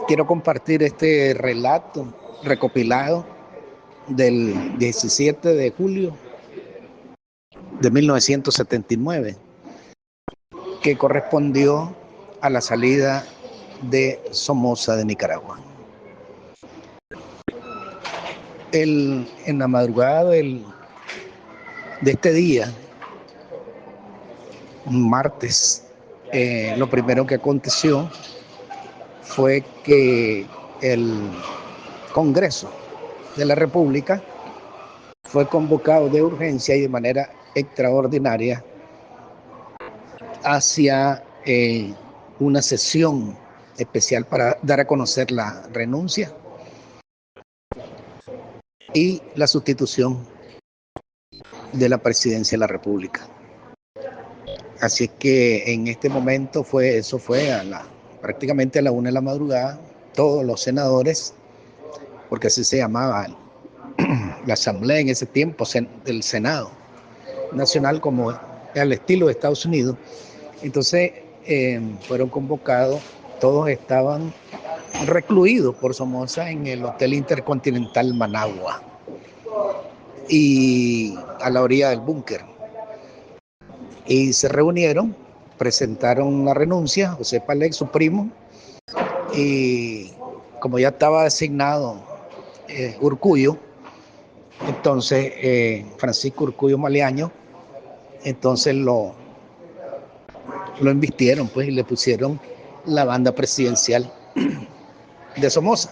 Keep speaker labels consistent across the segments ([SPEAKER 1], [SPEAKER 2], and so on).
[SPEAKER 1] Quiero compartir este relato recopilado del 17 de julio de 1979, que correspondió a la salida de Somoza de Nicaragua. En la madrugada de este día, martes, lo primero que aconteció fue que el Congreso de la República fue convocado de urgencia y de manera extraordinaria hacia una sesión especial para dar a conocer la renuncia y la sustitución de la presidencia de la República. Así que en este momento eso fue prácticamente a la 1 de la madrugada, todos los senadores, porque así se llamaba la asamblea en ese tiempo, del Senado Nacional, como al estilo de Estados Unidos. Entonces fueron convocados, todos estaban recluidos por Somoza en el Hotel Intercontinental Managua y a la orilla del búnker. Y se reunieron, presentaron la renuncia, José Palek, su primo, y como ya estaba designado Urcullo, entonces Francisco Urcullo Maleaño, entonces lo invistieron, pues, y le pusieron la banda presidencial de Somoza.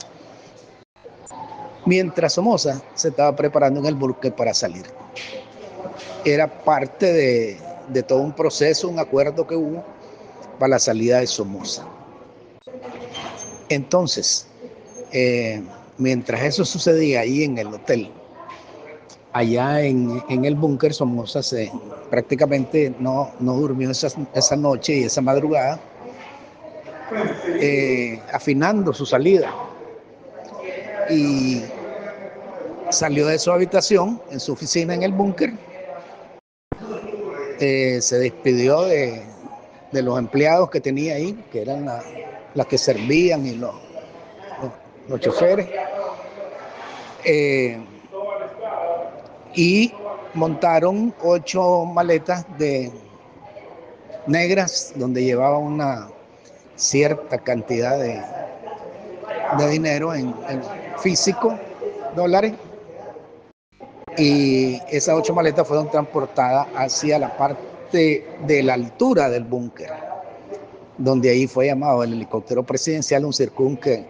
[SPEAKER 1] Mientras Somoza se estaba preparando en el búnker para salir. Era parte de todo un proceso, un acuerdo que hubo para la salida de Somoza. Entonces, mientras eso sucedía ahí en el hotel, allá en el búnker, Somoza prácticamente no durmió esa noche y esa madrugada, afinando su salida. Y salió de su habitación, en su oficina en el búnker, se despidió de los empleados que tenía ahí, que eran las que servían y los choferes, y montaron 8 maletas negras donde llevaba una cierta cantidad de dinero en físico, dólares, y esas 8 maletas fueron transportadas hacia la parte de la altura del búnker, donde ahí fue llamado el helicóptero presidencial, un Circunque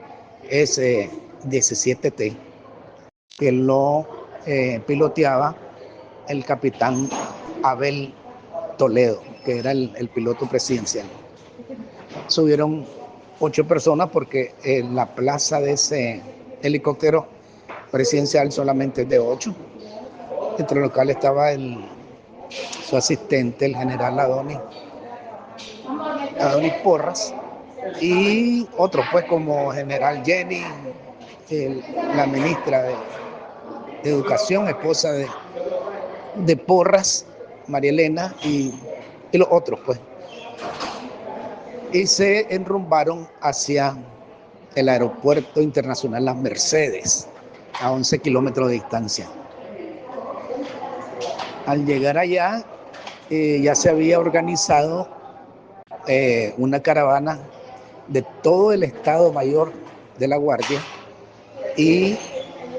[SPEAKER 1] S-17T, que lo piloteaba el capitán Abel Toledo, que era el piloto presidencial. Subieron 8 personas porque la plaza de ese helicóptero presidencial solamente es de 8, entre los cuales estaba su asistente, el general Adonis Porras, y otros, pues, como general Jenny, la ministra de Educación, esposa de Porras, María Elena, y los otros, pues. Y se enrumbaron hacia el aeropuerto internacional Las Mercedes, a 11 kilómetros de distancia. Al llegar allá, ya se había organizado una caravana de todo el Estado Mayor de la Guardia y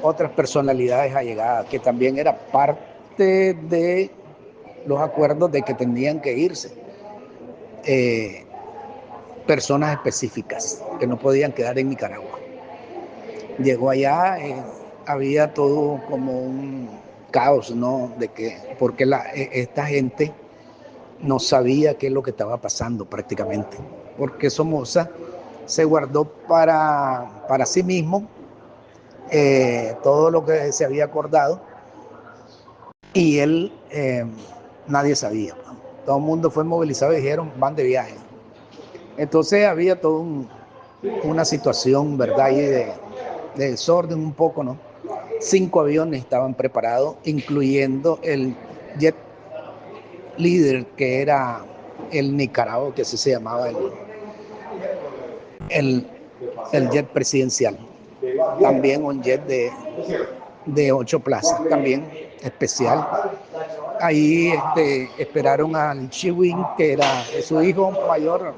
[SPEAKER 1] otras personalidades allegadas, que también era parte de los acuerdos de que tenían que irse personas específicas que no podían quedar en Nicaragua. Llegó allá, había todo como un caos, ¿no? Porque esta gente no sabía qué es lo que estaba pasando prácticamente, porque Somoza se guardó para sí mismo todo lo que se había acordado, y él, nadie sabía. Todo el mundo fue movilizado y dijeron, van de viaje. Entonces había toda una situación, ¿verdad?, ahí de desorden un poco, ¿no? 5 aviones estaban preparados, incluyendo el jet líder, que era el Nicaragua, que así se llamaba el el jet presidencial, también un jet de 8 plazas, también especial. Ahí esperaron al Chiwin, que era su hijo mayor,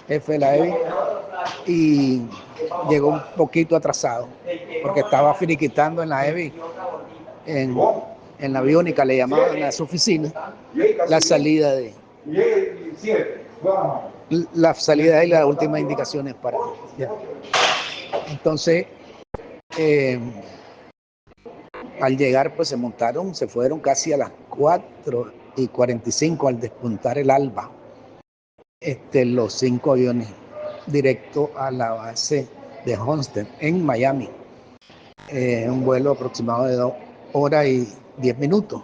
[SPEAKER 1] jefe de la EBI, y llegó un poquito atrasado, porque estaba finiquitando en la EBI, en la aviónica le llamaban a su oficina, la salida y las últimas indicaciones para... Entonces, al llegar, pues se montaron, se fueron casi a las 4:45 al despuntar el alba, los 5 aviones directo a la base de Homestead en Miami, un vuelo aproximado de 2 horas y 10 minutos.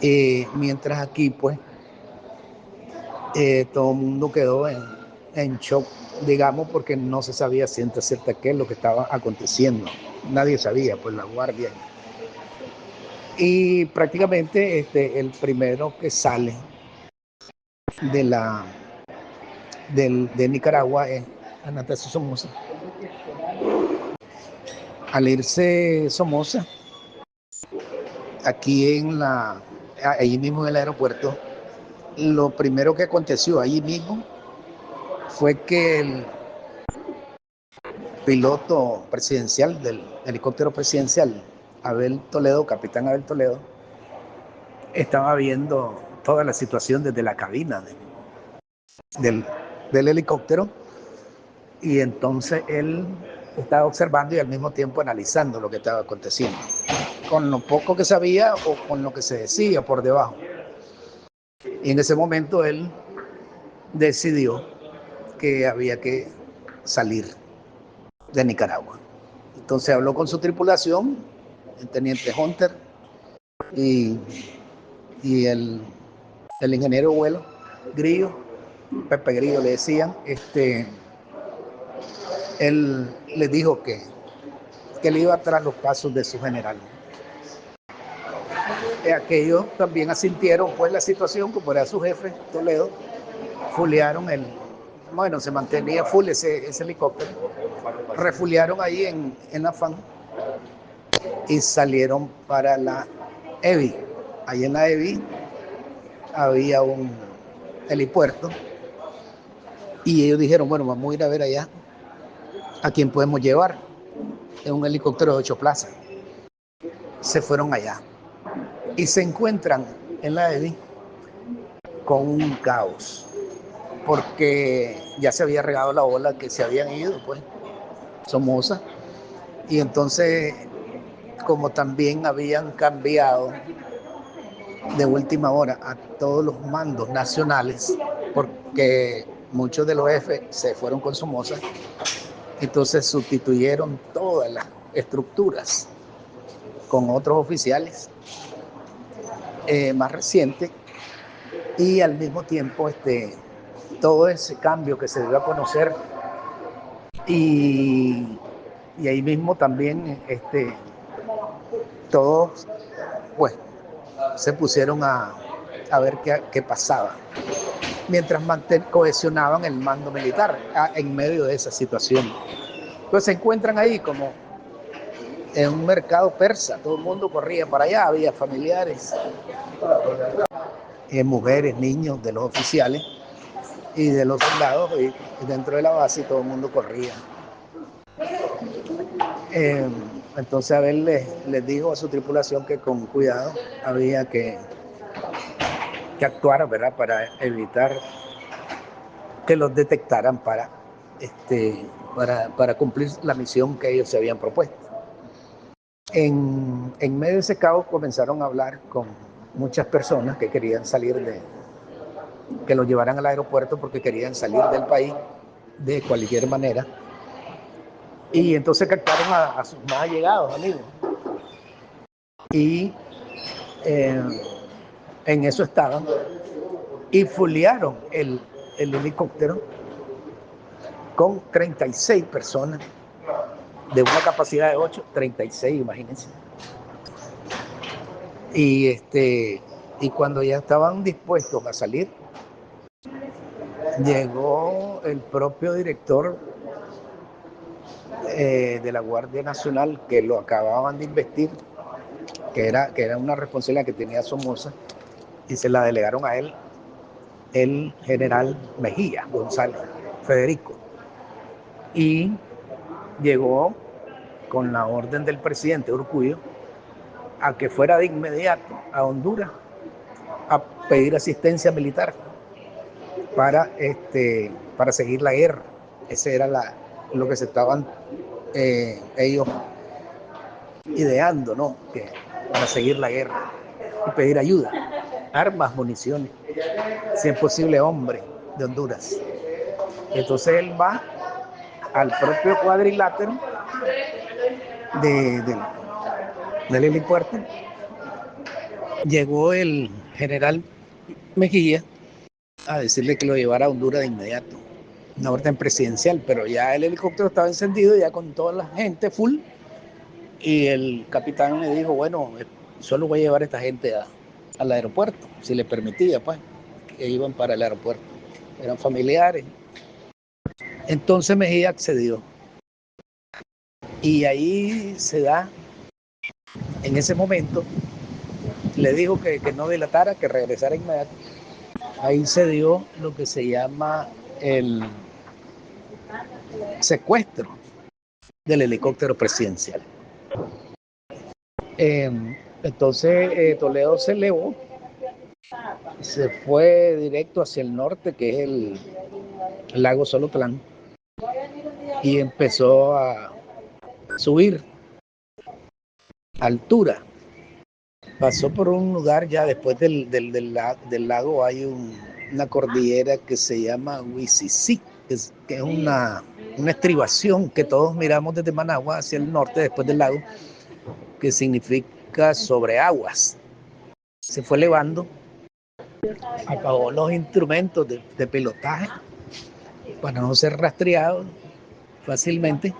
[SPEAKER 1] Mientras aquí, pues, todo el mundo quedó en shock, digamos, porque no se sabía ciencia cierta qué es lo que estaba aconteciendo. Nadie sabía, pues la guardia. Y prácticamente el primero que sale de Nicaragua es Anastasio Somoza. Al irse Somoza, aquí allí mismo en el aeropuerto, lo primero que aconteció allí mismo fue que el piloto presidencial del helicóptero presidencial, capitán Abel Toledo, estaba viendo toda la situación desde la cabina del helicóptero, y entonces él estaba observando y al mismo tiempo analizando lo que estaba aconteciendo, con lo poco que sabía o con lo que se decía por debajo. Y en ese momento él decidió que había que salir de Nicaragua. Entonces habló con su tripulación, el teniente Hunter y el ingeniero de vuelo, Grillo, Pepe Grillo le decían, él les dijo que él iba tras los pasos de su general. Aquellos también asintieron pues la situación, como era su jefe, Toledo, fulearon se mantenía full ese helicóptero, refulearon ahí en Afán y salieron para la EBI. Ahí en la EBI había un helipuerto y ellos dijeron, bueno, vamos a ir a ver allá a quién podemos llevar. Es un helicóptero de 8 plazas. Se fueron allá y se encuentran en la EBI con un caos, porque ya se había regado la ola que se habían ido, pues, Somoza, y entonces, como también habían cambiado de última hora a todos los mandos nacionales, porque muchos de los jefes se fueron con Somoza, entonces sustituyeron todas las estructuras con otros oficiales más recientes, y al mismo tiempo todo ese cambio que se dio a conocer, y ahí mismo también todos pues se pusieron a ver qué pasaba, mientras cohesionaban el mando militar en medio de esa situación. Entonces se encuentran ahí como en un mercado persa, todo el mundo corría para allá, había familiares, mujeres, niños de los oficiales y de los soldados, y dentro de la base todo el mundo corría. Entonces Abel les dijo a su tripulación que con cuidado había que actuar, ¿verdad?, para evitar que los detectaran para cumplir la misión que ellos se habían propuesto. En medio de ese caos comenzaron a hablar con muchas personas que querían que los llevaran al aeropuerto porque querían salir del país de cualquier manera. Y entonces captaron a sus más allegados amigos. Y en eso estaban. Y fulearon el helicóptero con 36 personas, de una capacidad de 8, 36, imagínense. Y cuando ya estaban dispuestos a salir, llegó el propio director de la Guardia Nacional que lo acababan de investir, que era una responsabilidad que tenía Somoza, y se la delegaron a él, el general Mejía González, Federico. Y llegó con la orden del presidente Urcullo a que fuera de inmediato a Honduras a pedir asistencia militar para seguir la guerra. Ese era lo que se estaban ellos ideando, ¿no? Para seguir la guerra y pedir ayuda, armas, municiones, si es posible, hombres de Honduras. Entonces él va al propio cuadrilátero del helipuerto. Llegó el general Mejía a decirle que lo llevara a Honduras de inmediato. Una orden presidencial, pero ya el helicóptero estaba encendido, ya con toda la gente full, y el capitán le dijo, bueno, solo voy a llevar a esta gente al aeropuerto, si le permitía, pues, que iban para el aeropuerto. Eran familiares. Entonces Mejía accedió. Y ahí se da, en ese momento, le dijo que no dilatara, que regresara inmediato. Ahí se dio lo que se llama el secuestro del helicóptero presidencial. Entonces Toledo se elevó, se fue directo hacia el norte, que es el lago Solotlán, y empezó a subir a altura. Pasó por un lugar ya después del lago, hay una cordillera que se llama Huisicí, que es una estribación que todos miramos desde Managua hacia el norte después del lago, que significa sobre aguas. Se fue elevando, apagó los instrumentos de pilotaje para no ser rastreado fácilmente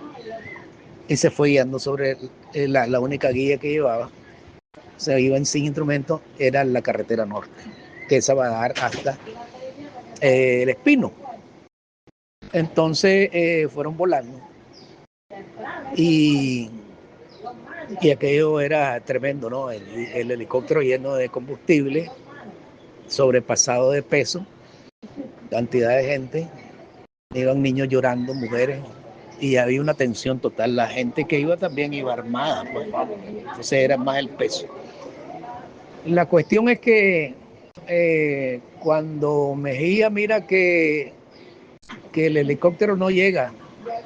[SPEAKER 1] y se fue guiando sobre la única guía que llevaba. Se iban sin instrumentos, era la carretera norte, que esa va a dar hasta el Espino. Entonces fueron volando y aquello era tremendo, ¿no? El helicóptero lleno de combustible, sobrepasado de peso, cantidad de gente, iban niños llorando, mujeres, y había una tensión total. La gente que iba también iba armada, pues, entonces era más el peso. La cuestión es que cuando Mejía mira que el helicóptero no llega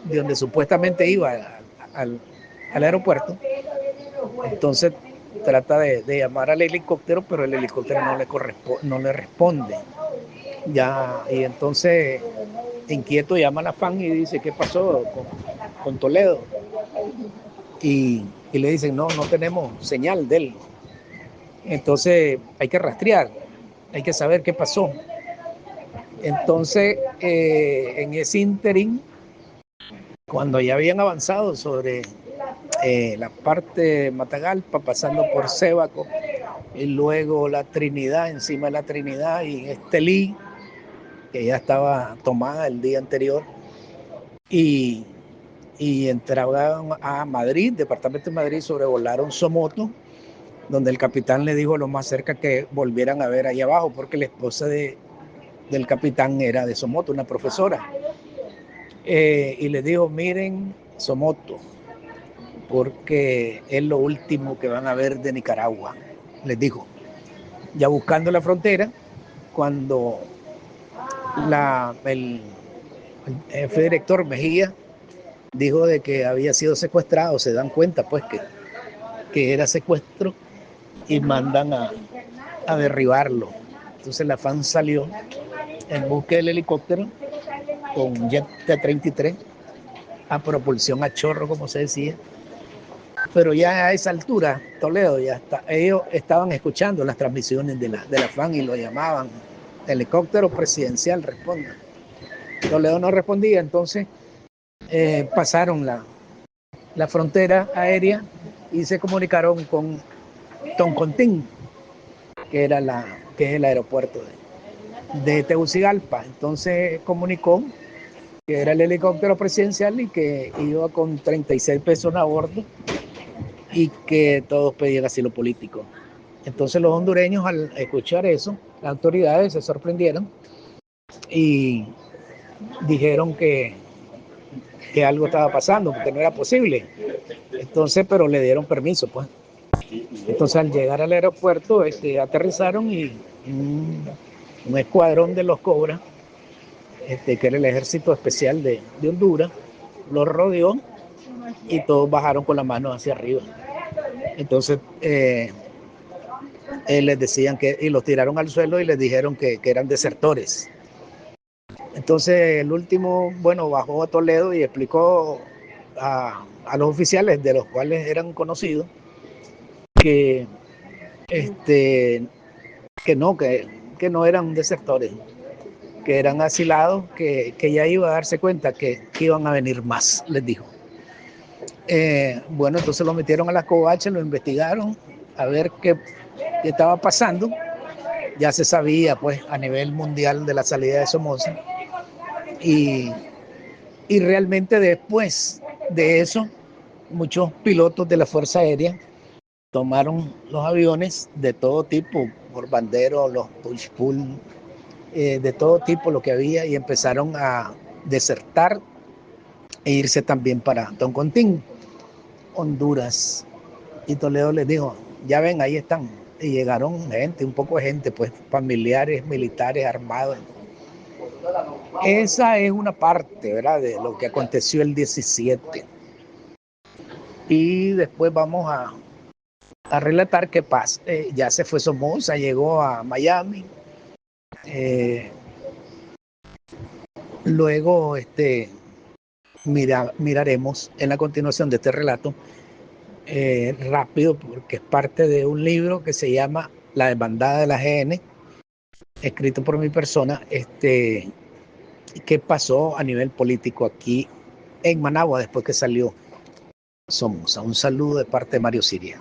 [SPEAKER 1] de donde supuestamente iba al aeropuerto, entonces trata de llamar al helicóptero, pero el helicóptero no le responde. Ya, y entonces inquieto llama a la FAN y dice, ¿qué pasó con Toledo? Y le dicen, no tenemos señal de él. Entonces hay que rastrear, hay que saber qué pasó. Entonces, en ese ínterin, cuando ya habían avanzado sobre la parte de Matagalpa, pasando por Sébaco, y luego la Trinidad, encima de la Trinidad, y Estelí, que ya estaba tomada el día anterior, y entraban a Madrid, departamento de Madrid, sobrevolaron Somoto, donde el capitán le dijo lo más cerca que volvieran a ver ahí abajo, porque la esposa del capitán era de Somoto, una profesora. Y le dijo, miren Somoto, porque es lo último que van a ver de Nicaragua, les dijo. Ya buscando la frontera, cuando el jefe director Mejía dijo de que había sido secuestrado, se dan cuenta pues que era secuestro y mandan a derribarlo. Entonces la FAN salió en busca del helicóptero con jet T-33 a propulsión a chorro, como se decía. Pero ya a esa altura, Toledo ya está, ellos estaban escuchando las transmisiones de la FAN y lo llamaban helicóptero presidencial, responda. Toledo no respondía, entonces pasaron la frontera aérea y se comunicaron con Toncontín, que es el aeropuerto de Tegucigalpa. Entonces comunicó que era el helicóptero presidencial y que iba con 36 personas a bordo y que todos pedían asilo político. Entonces los hondureños, al escuchar eso, las autoridades se sorprendieron y dijeron que algo estaba pasando, porque no era posible. Entonces, pero le dieron permiso, pues. Entonces, al llegar al aeropuerto, aterrizaron y un escuadrón de los Cobras, que era el ejército especial de Honduras, los rodeó y todos bajaron con las manos hacia arriba. Entonces, les decían y los tiraron al suelo y les dijeron que eran desertores. Entonces, el último, bueno, bajó a Toledo y explicó a los oficiales, de los cuales eran conocidos, que, que no eran desertores, que eran asilados, que ya iba a darse cuenta que iban a venir más, les dijo. Bueno, entonces lo metieron a las covachas, lo investigaron a ver qué estaba pasando. Ya se sabía, pues, a nivel mundial de la salida de Somoza. Y realmente después de eso, muchos pilotos de la Fuerza Aérea tomaron los aviones de todo tipo, por Bandero, los push-pull, de todo tipo lo que había, y empezaron a desertar e irse también para Toncontín, Honduras. Y Toledo les dijo, ya ven, ahí están. Y llegaron gente, un poco de gente, pues familiares, militares, armados. Esa es una parte, ¿verdad?, de lo que aconteció el 17. Y después vamos a relatar qué pasa. Ya se fue Somoza, llegó a Miami. Luego miraremos en la continuación de este relato rápido, porque es parte de un libro que se llama La desbandada de la GN, escrito por mi persona, qué pasó a nivel político aquí en Managua después que salió Somoza. Un saludo de parte de Mario Siria.